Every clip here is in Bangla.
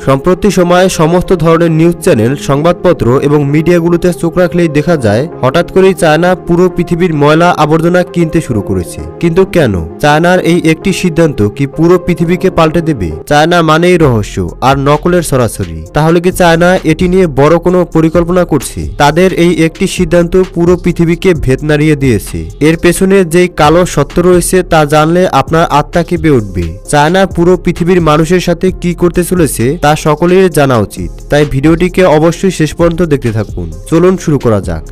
সম্প্রতি সময়ে সমস্ত ধরনের নিউজ চ্যানেল, সংবাদপত্র এবং মিডিয়াগুলোতে চোখ রাখলেই দেখা যায় হঠাৎ করেই চায়না পুরো পৃথিবীর ময়লা আবর্জনা কিনতে শুরু করেছে। কিন্তু কেন? চায়নার এই একটি সিদ্ধান্ত কি পুরো পৃথিবীকে পাল্টে দেবে? চায়না মানেই রহস্য আর নকলের সরাসরি। তাহলে কি চায়না এটি নিয়ে বড় কোনো পরিকল্পনা করছে? তাদের এই একটি সিদ্ধান্ত পুরো পৃথিবীকে ভেদ নাড়িয়ে দিয়েছে। এর পেছনে যেই কালো সত্য রয়েছে তা জানলে আপনার আত্মা কেঁপে উঠবে। চায়না পুরো পৃথিবীর মানুষের সাথে কি করতে চলেছে তা সকলের জানা উচিত। তাই ভিডিওটিকে অবশ্যই শেষ পর্যন্ত দেখতে থাকুন। চলুন শুরু করা যাক।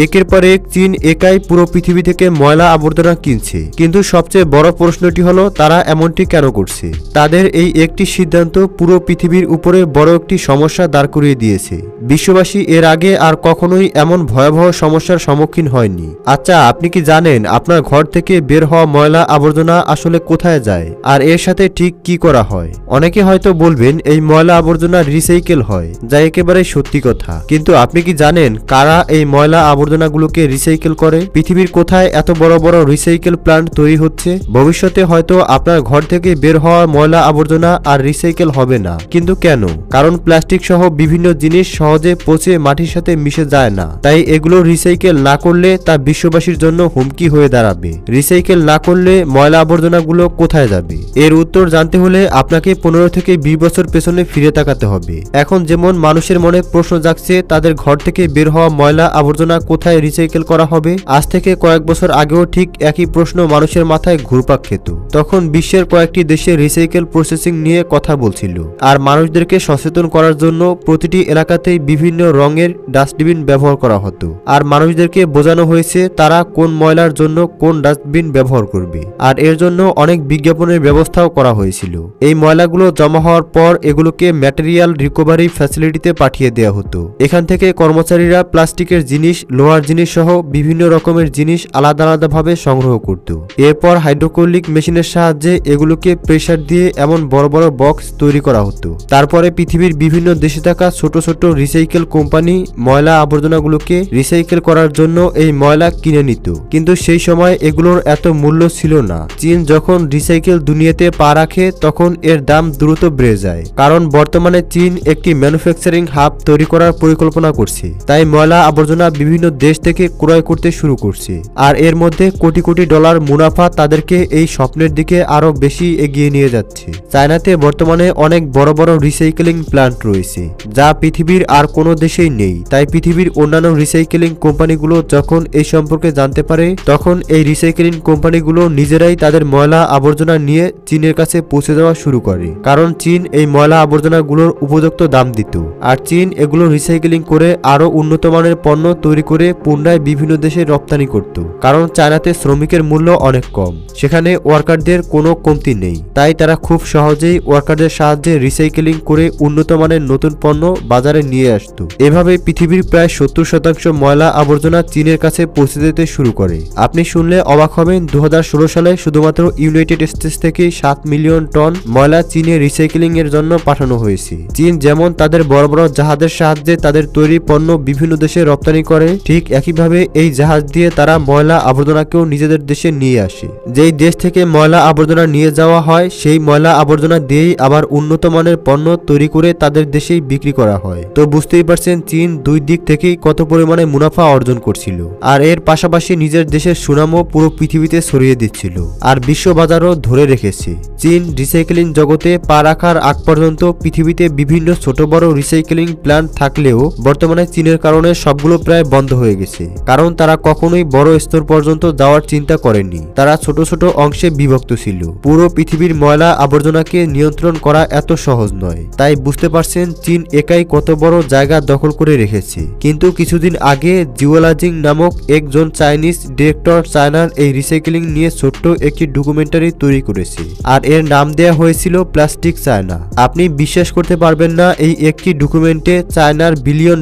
একের পর এক চীন একাই পুরো পৃথিবী থেকে ময়লা আবর্জনা কিনছে। কিন্তু সবচেয়ে বড় প্রশ্নটি হলো তারা এমনটি কেন করছে? তাদের এই একটি সিদ্ধান্ত পুরো পৃথিবীর উপরে বড় একটি সমস্যা দাঁড় করিয়ে দিয়েছে। বিশ্ববাসী এর আগে আর কখনোই এমন ভয়াবহ সমস্যার সম্মুখীন হয়নি। আচ্ছা, আপনি কি জানেন আপনার ঘর থেকে বের হওয়া ময়লা আবর্জনা আসলে কোথায় যায় আর এর সাথে ঠিক কি করা হয়? অনেকে হয়তো বলবেন এই ময়লা আবর্জনা রিসাইকেল হয়, যা একেবারে সত্যি কথা। কিন্তু আপনি কি জানেন কারা এই ময়লা আবর্জনাগুলোকে রিসাইকেল করে? পৃথিবীর কোথায় এত বড় বড় রিসাইকেল প্ল্যান্ট তৈরি হচ্ছে? ভবিষ্যতে হয়তো আপনার ঘর থেকে বের হওয়া ময়লা আবর্জনা আর রিসাইকেল হবে না। কিন্তু কেন? কারণ প্লাস্টিক সহ বিভিন্ন জিনিস সহজে পচে মাটির সাথে মিশে যায় না। তাই এগুলো রিসাইকেল না করলে তা বিশ্ববাসীর জন্য হুমকি হয়ে দাঁড়াবে। রিসাইকেল না করলে ময়লা আবর্জনাগুলো কোথায় যাবে? এর উত্তর জানতে হলে আপনাকে 15 থেকে 20 বছর পেছনে ফিরে তাকাতে হবে। এখন যেমন মানুষের মনে প্রশ্ন জাগছে তাদের ঘর থেকে বের হওয়া ময়লা আবর্জনা কোথায় রিসাইকেল করা হবে, আজ থেকে কয়েক বছর আগেও ঠিক একই প্রশ্ন মানুষের মাথায় ঘুরপাক খেত। তখন বিশ্বের কয়েকটি দেশে রিসাইকেল প্রসেসিং নিয়ে কথা বলছিল আর মানুষদেরকে সচেতন করার জন্য প্রতিটি এলাকাতেই বিভিন্ন রঙের ডাস্টবিন ব্যবহার করা হতো। আর মানুষদেরকে বোঝানো হয়েছে তারা কোন ময়লার জন্য কোন ডাস্টবিন ব্যবহার করবে। আর এর জন্য অনেক বিজ্ঞাপনের ব্যবস্থাও করা হয়েছিল। এই ময়লাগুলো জমা হওয়ার পর এগুলোকে ম্যাটেরিয়াল রিকভারি ফ্যাসিলিটিতে পাঠিয়ে দেওয়া হতো। এখান থেকে কর্মচারীরা প্লাস্টিকের জিনিস, লোহার জিনিস সহ বিভিন্ন রকমের জিনিস আলাদা আলাদাভাবে সংগ্রহ করত। এরপর হাইড্রোক্লিক মেশিনের সাহায্যে এগুলোকে প্রেসার দিয়ে এমন বড় বড় বক্স তৈরি করা হতো। তারপরে পৃথিবীর বিভিন্ন দেশে থাকা ছোট ছোট রিসাইকেল কোম্পানি ময়লা আবর্জনাগুলোকে রিসাইকেল করার জন্য এই ময়লা কিনে নিত। কিন্তু সেই সময় এগুলোর এত মূল্য ছিল না। চীন যখন রিসাইকেল দুনিয়াতে পা রাখে তখন এর দাম দ্রুত বেড়ে যায়। কারণ বর্তমানে চীন একটি ম্যানুফ্যাকচারিং হাব তৈরি করার পরিকল্পনা করছে। তাই ময়লা আবর্জনা বিভিন্ন দেশ থেকে ক্রয় করতে শুরু করছে। আর এর মধ্যে কোটি কোটি ডলার মুনাফা তাদেরকে এই স্বপ্নের দিকে আরো বেশি এগিয়ে নিয়ে যাচ্ছে। চায়নাতে বর্তমানে অনেক বড় বড় রিসাইকেলিং প্ল্যান্ট রয়েছে যা পৃথিবীর আর কোনো দেশেই নেই। তাই পৃথিবীর অন্যান্য রিসাইকেলিং কোম্পানিগুলো যখন এই সম্পর্কে জানতে পারে তখন এই রিসাইকেলিং কোম্পানিগুলো নিজেরাই তাদের ময়লা আবর্জনা নিয়ে চীনের কাছে পৌঁছে দেওয়া শুরু করে। কারণ চীন এই ময়লা আবর্জনাগুলোর উপযুক্ত দাম দিত আর চীন এগুলো রিসাইকেলিং করে আরো উন্নত মানের পণ্য তৈরি করে পুনরায় বিভিন্ন দেশে রপ্তানি করত। কারণ চায়নাতে শ্রমিকের মূল্য অনেক কম, সেখানে ওয়ার্কারদের কোনো কমতি নেই। তাই তারা খুব সহজেই ওয়ার্কারদের সাহায্যে রিসাইকেলিং করে উন্নত মানের নতুন পণ্য বাজারে নিয়ে আসতো। এভাবে পৃথিবীর প্রায় 70% ময়লা আবর্জনা চীনের কাছে পৌঁছে যেতে শুরু করে। আপনি শুনলে অবাক হবেন, 2016 সালে শুধুমাত্র ইউনাইটেড স্টেটস থেকে 7 মিলিয়ন টন ময়লা চীনে রিসাইকেলিং এর জন্য পাঠানো হয়েছে। চীন যেমন তাদের বড় বড় জাহাজের সাহায্যে তাদের তৈরি পণ্য বিভিন্ন দেশে রপ্তানি করে, ঠিক একইভাবে এই জাহাজ দিয়ে তারা ময়লা আবর্জনাকেও নিজেদের দেশে নিয়ে আসে। যেই দেশ থেকে ময়লা আবর্জনা নিয়ে যাওয়া হয় সেই ময়লা আবর্জনা দিয়েই আবার উন্নত মানের পণ্য তৈরি করে তাদের দেশেই বিক্রি করা হয়। তো বুঝতেই পারছেন চীন দুই দিক থেকেই কত পরিমাণে মুনাফা অর্জন করছিল। আর এর পাশাপাশি নিজের দেশের সুনামও পুরো পৃথিবীতে ছড়িয়ে দিচ্ছিল আর বিশ্ব বাজারও ধরে রেখেছে। চীন রিসাইকেলিং জগতে পা রাখার আগ পর্যন্ত পৃথিবীতে বিভিন্ন ছোট বড় রিসাইকেলিং প্ল্যান্ট থাকলেও বর্তমানে চীনের কারণে সবগুলো প্রায় বন্ধ হয়ে গেছে। কারণ তারা কখনোই বড় স্তর পর্যন্ত যাওয়ার চিন্তা করেনি। তারা ছোট ছোট অংশে বিভক্ত ছিল। পুরো পৃথিবীর ময়লা আবর্জনাকে নিয়ন্ত্রণ করা এত সহজ নয়। তাই বুঝতে পারছেন চীন একাই কত বড় জায়গা দখল করে রেখেছে। কিন্তু কিছুদিন আগে জিওলাজিং নামক একজন চাইনিজ ডিরেক্টর চায়নার এই রিসাইকেলিং নিয়ে ছোট্ট একটি ডকুমেন্টারি তৈরি করেছে আর এর নাম দেয়া হয়েছিল প্লাস্টিক চায়না। আপনি বিশ্বাস করতে পারবেন না, এই একটি ডকুমেন্টে চায়নার $1 বিলিয়ন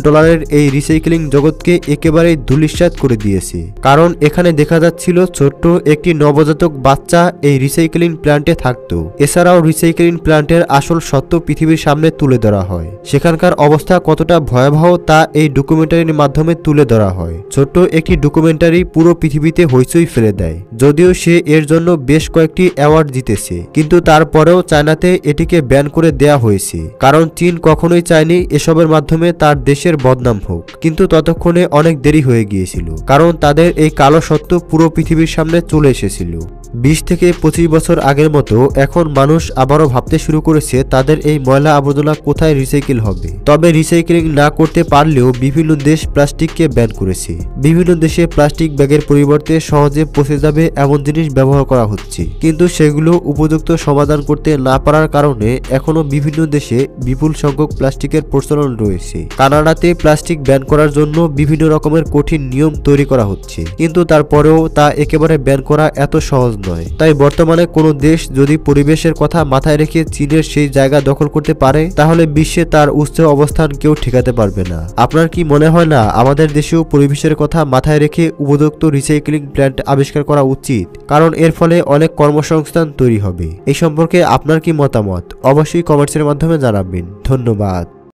এই রিসাইকেলিং জগৎকে একেবারেই ধূলিসাৎ করে দিয়েছে। কারণ এখানে দেখা যাচ্ছিল ছোট্ট একটি নবজাতক বাচ্চা এই রিসাইক্লিং প্ল্যান্টে থাকতো। এছাড়াও রিসাইক্লিং প্ল্যান্টের আসল সত্য পৃথিবীর সামনে তুলে ধরা হয়। সেখানকার অবস্থা কতটা ভয়াবহ তা এই ডকুমেন্টারির মাধ্যমে তুলে ধরা হয়। ছোট্ট একটি ডকুমেন্টারি পুরো পৃথিবীতে হইচই ফেলে দেয়। যদিও সে এর জন্য বেশ কয়েকটি অ্যাওয়ার্ড জিতেছে, কিন্তু তারপরেও চায়নাতে এটিকে ব্যান করে দেয়া হয়েছে। কারণ চীন কখনোই চায়নি এসবের মাধ্যমে তার দেশের বদনাম হোক। কিন্তু ততক্ষণে অনেক দেরি হয়ে গিয়েছিল, কারণ তাদের এই কালো সত্য পুরো পৃথিবীর সামনে চলে এসেছিল। 20 থেকে 25 বছর আগের মতো এখন মানুষ আবারও ভাবতে শুরু করেছে তাদের এই ময়লা আবর্জনা কোথায় রিসাইকেল হবে। তবে রিসাইক্লিং না করতে পারলেও বিভিন্ন দেশ প্লাস্টিককে ব্যান করেছে। বিভিন্ন দেশে প্লাস্টিক ব্যাগের পরিবর্তে সহজে পচে যাবে এমন জিনিস ব্যবহার করা হচ্ছে, কিন্তু সেগুলো উপযুক্ত সমাধান করতে না পারার কারণে এখনো বিভিন্ন দেশে বিপুল সংখ্যক প্লাস্টিকের প্রচলন রয়েছে। কানাডাতে প্লাস্টিক ব্যান করার জন্য বিভিন্ন রকমের কঠিন নিয়ম তৈরি করা হচ্ছে, কিন্তু তারপরেও তা একেবারে ব্যান করা এত সহজ নয়। তাই বর্তমানে কোনো দেশ যদি পরিবেশের কথা মাথায় রেখে চীনের সেই জায়গা দখল করতে পারে, তাহলে বিশ্বে তার উচ্চ অবস্থান কেউ ঠেকাতে পারবে না। আপনার কি মনে হয় না আমাদের দেশেও পরিবেশের কথা মাথায় রেখে উপযুক্ত রিসাইক্লিং প্ল্যান্ট আবিষ্কার করা উচিত? কারণ এর ফলে অনেক কর্মসংস্থান তৈরি হবে। এই সম্পর্কে আপনার কি মতামত অবশ্যই কমেন্টসের মাধ্যমে জানাবেন। ধন্যবাদ।